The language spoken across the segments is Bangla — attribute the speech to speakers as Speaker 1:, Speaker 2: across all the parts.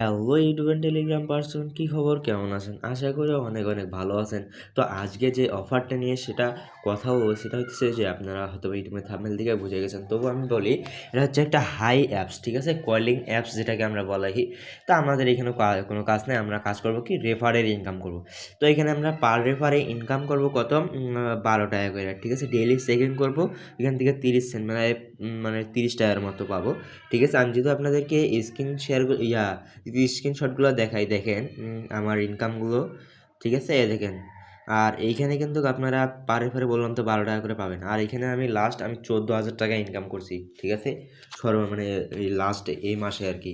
Speaker 1: হ্যালো ইউটিউব টেলিগ্রাম পার্সন, কি খবর, কেমন আছেন? আশা করি অনেক অনেক ভালো আছেন। তো আজকে যে অফারটা নিয়ে সেটা কথা বলবো, সেটা হচ্ছে যে আপনারা হয়তো ইউটিউবে থাম্বনেল থেকে বুঝে গেছেন, তবু আমি বলি এটা হচ্ছে একটা হাই অ্যাপস, ঠিক আছে? কলিং অ্যাপস যেটাকে আমরা বলাই। তা আমাদের এখানে কোনো কাজ নেই, আমরা কাজ করব কি, রেফারের ইনকাম করব। তো এখানে আমরা পার রেফারে ইনকাম করব কত, 12 টাকা করে, ঠিক আছে? ডেইলি সেকেন্ড করব, এখান থেকে 30 সেন্ট মানে 30 টাকার মতো পাবো, ঠিক আছে? আমি যদি আপনাদেরকে স্ক্রিন শেয়ার যদি স্ক্রিনশটগুলো দেখাই, দেখেন আমার ইনকামগুলো, ঠিক আছে? দেখেন। আর এইখানে কিন্তু আপনারা পারে পারে বললাম তো 12 টাকা করে পাবেন। আর এখানে আমি 14,000 টাকা ইনকাম করছি, ঠিক আছে? মানে এই লাস্ট এই মাসে আর কি।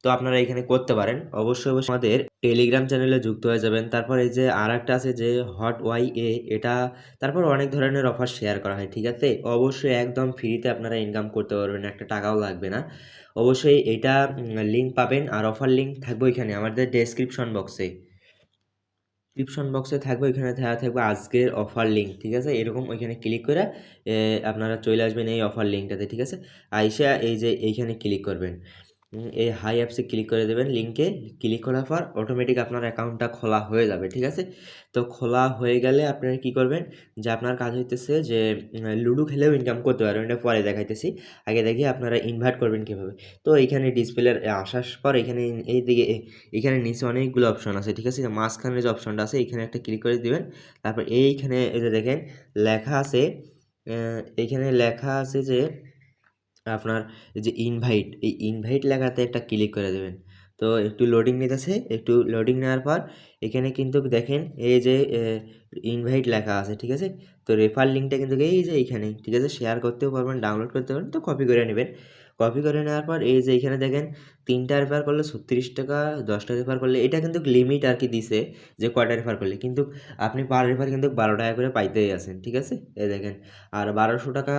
Speaker 1: তো আপনারা এখানে করতে পারেন, অবশ্যই অবশ্যই আমাদের টেলিগ্রাম চ্যানেলে যুক্ত হয়ে যাবেন। তারপর এই যে আর একটা আছে যে হট ওয়াই এ, এটা তারপর অনেক ধরনের অফার শেয়ার করা হয়, ঠিক আছে? অবশ্যই একদম ফ্রিতে আপনারা ইনকাম করতে পারবেন, একটা টাকাও লাগবে না। অবশ্যই এটা লিঙ্ক পাবেন, আর অফার লিঙ্ক থাকবে এখানে আমাদের ডেসক্রিপশন বক্সে থাকবে, ওইখানে থাকবে আজকের অফার লিঙ্ক, ঠিক আছে? এরকম ওইখানে ক্লিক করে আপনারা চলে আসবেন এই অফার লিঙ্কটাতে, ঠিক আছে? আইসা এই যে এইখানে ক্লিক করবেন, এই হাই অ্যাপসে ক্লিক করে দেবেন। লিঙ্কে ক্লিক করার পর অটোমেটিক আপনার অ্যাকাউন্টটা খোলা হয়ে যাবে, ঠিক আছে? তো খোলা হয়ে গেলে আপনারা কি করবেন, যে আপনার কাজ হইতেছে যে লুডো খেলেও ইনকাম করতে পারবেন, এটা পরে দেখাইতেছি। আগে দেখি আপনারা ইনভাইট করবেন কীভাবে। তো এইখানে ডিসপ্লে আসার পর এখানে এইখানে নিচে অনেকগুলো অপশন আছে, ঠিক আছে? মাঝখানের যে অপশনটা আছে এইখানে একটা ক্লিক করে দিবেন। তারপর এইখানে এই যে দেখেন লেখা আছে, এইখানে লেখা আছে যে আপনার এই যে ইনভাইট, এই ইনভাইট লেখাতে একটা ক্লিক করে দেবেন। তো একটু লোডিং নিতেছে, একটু লোডিং নেওয়ার পর এখানে কিন্তু দেখেন এই যে ইনভাইট লেখা আছে, ঠিক আছে? তো রেফার লিঙ্কটা কিন্তু এই যে এইখানে, ঠিক আছে? শেয়ার করতেও পারবেন, ডাউনলোড করতে পারবেন। তো কপি করে নেবেন। কপি করে নেওয়ার পর এই যে এইখানে দেখেন 3টা রেফার করলে 36 টাকা, 10টা রেফার করলে, এটা কিন্তু লিমিট আর কি দিছে যে কয়টা রেফার করলে, কিন্তু আপনি পার রেফার কিন্তু 12 টাকা করে পাইতেই আছেন, ঠিক আছে? এই দেখেন। আর 1200 টাকা,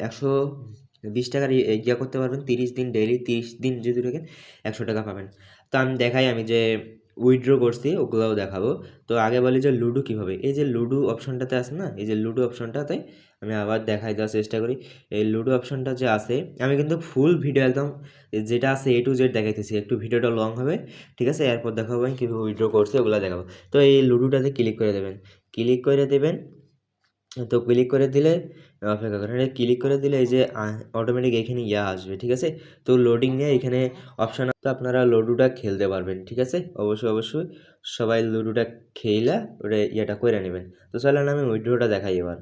Speaker 1: 120 টাকার করতে পারবেন 30 দিন, ডেইলি 30 দিন যদি রাখেন 100 টাকা পাবেন। তো আমি দেখাই, আমি যে উইথড্র করছি ওগুলোও দেখাবো। তো আগে বলি যে লুডো কীভাবে, এই যে লুডো অপশনটাতে আছে না, এই যে লুডো অপশনটাতে আমি আবার দেখাই দেওয়ার চেষ্টা করি। এই লুডো অপশনটা যে আছে, আমি কিন্তু ফুল ভিডিও একদম যেটা আছে A to Z দেখাইতেছি, একটু ভিডিওটা লং হবে, ঠিক আছে? এরপর দেখাবো আমি কীভাবে উইথড্র করছি, ওগুলো দেখাবো। তো এই লুডোটাতে ক্লিক করে দেবেন, ক্লিক করে দেবেন। তো ক্লিক করে দিলে অপেক্ষা করেন, ক্লিক করে দিলে এই যে অটোমেটিক এখানে আসবে, ঠিক আছে? তো লোডিং নিয়ে এখানে অপশান আছে, আপনারা লুডোটা খেলতে পারবেন, ঠিক আছে? অবশ্যই অবশ্যই সবাই লুডোটা খেলা ওটা করে নেবেন। তো চলেন আমি উইথড্রটা দেখাই এবার।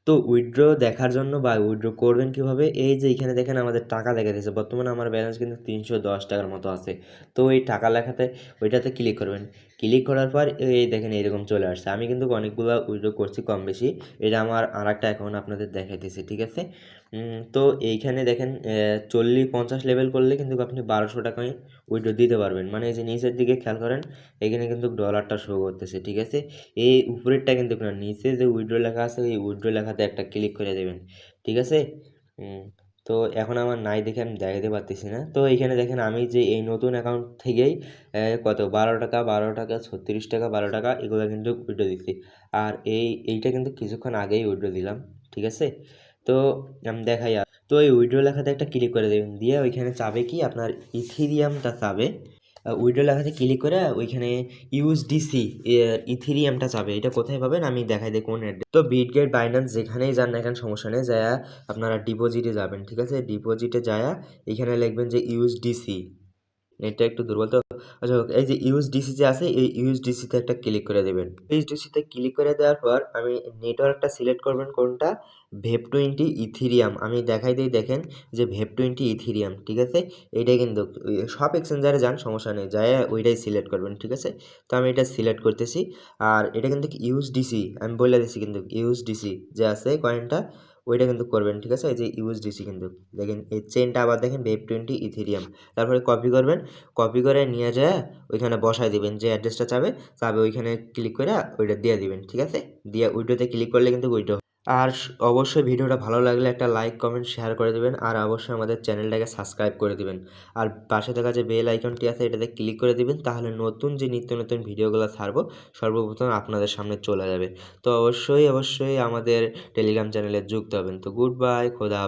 Speaker 1: তো উইথড্র দেখার জন্য বা উইথড্র করবেন কীভাবে, এই যে এখানে দেখেন আমাদের টাকা দেখাতেছে, বর্তমানে আমার ব্যালেন্স কিন্তু 310 টাকার মতো আছে। তো এই টাকা লেখাতে ওইটাতে ক্লিক করবেন। ক্লিক করার পর এই দেখেন এরকম চলে আসছে। আমি কিন্তু অনেকগুলো উইথড্র করছি কম বেশি। এটা আমার আরেকটা অ্যাকাউন্ট আপনাদের দেখাইতেছি, ঠিক আছে? তো এইখানে দেখেন 40-50 লেভেল করলে কিন্তু আপনি 1200 টাকায় উইথড্র দিতে পারবেন। মানে এই যে নিচের দিকে খেয়াল করেন, এখানে কিন্তু ডলারটা শো করতেছে, ঠিক আছে? এই উপরেরটা কিন্তু না, নিচে যে উইথড্র লেখা আছে এই উইথড্র লেখাতে একটা ক্লিক করে দেবেন, ঠিক আছে? তো এখন আমার নাই দেখে আমি দেখাতে পারতেছি না। তো এইখানে দেখেন আমি যে এই নতুন অ্যাকাউন্ট থেকেই কত 12 টাকা, 12 টাকা, 36 টাকা, 12 টাকা এগুলো কিন্তু উইথড্র দিচ্ছি। আর এইটা কিন্তু কিছুক্ষণ আগেই উইথড্র দিলাম, ঠিক আছে? তো আমি দেখাই। তো এই উইথড্র লেখাতে একটা ক্লিক করে দেবেন, দিয়ে ওইখানে চাবে কি আপনার ইথিরিয়ামটা চাবে। উইথড্র লেখাতে ক্লিক করে ওইখানে ইউএসডিসি ইথিরিয়ামটা চাবে। এটা কোথায় পাবেন আমি দেখাই দিই কোন অ্যাড্রেস। তো বিটগেট, বাইন্যান্স যেখানেই যান না কেন সমস্যা নেই, যায় আপনারা ডিপোজিটে যাবেন, ঠিক আছে? ডিপোজিটে যায় এখানে লিখবেন যে ইউএসডিসি। নেটটা একটু দুর্বল তো, আচ্ছা এই যে ইউএসডিসি যে আছে এই ইউএসডিসিতে একটা ক্লিক করে দেবেন। ইউএসডিসিতে ক্লিক করে দেওয়ার পর আমি নেটওয়ার্কটা সিলেক্ট করবেন কোনটা, ভেব20 ইথিরিয়াম। আমি দেখাই দিই, দেখেন যে ভেব20 ইথিরিয়াম, ঠিক আছে? এইটাই কিন্তু সব এক্সচেঞ্জারে যান সমস্যা নেই, যায় ওইটাই সিলেক্ট করবেন, ঠিক আছে? তো আমি এটা সিলেক্ট করতেছি। আর এটা কিন্তু ইউএসডিসি আমি বলে দিচ্ছি, কিন্তু ইউএসডিসি যে আছে কয়েনটা ওইটা কিন্তু করবেন, ঠিক আছে? এই যে ইউএসডিসি কিন্তু দেখেন এই চেনটা আবার দেখেন ভেব20 ইথিরিয়াম। তারপরে কপি করবেন, কপি করে নিয়ে যায় ওইখানে বসায় দিবেন, যে অ্যাড্রেসটা চাবে ওইখানে ক্লিক করে ওইটা দিয়ে দিবেন, ঠিক আছে? দিয়ে উইডোতে ক্লিক করলে কিন্তু উইডো। আর অবশ্যই ভিডিওটা ভালো লাগলে একটা লাইক, কমেন্ট, শেয়ার করে দেবেন। আর অবশ্যই আমাদের চ্যানেলটাকে সাবস্ক্রাইব করে দিবেন। আর পাশে থাকা যে বেল আইকনটি আছে এটাতে ক্লিক করে দিবেন, তাহলে নতুন যে নিত্য নতুন ভিডিওগুলো ছাড়বো সর্বপ্রথম আপনাদের সামনে চলে যাবে। তো অবশ্যই অবশ্যই আমাদের টেলিগ্রাম চ্যানেলে যুক্ত হবেন। তো গুড বাই, খোদা।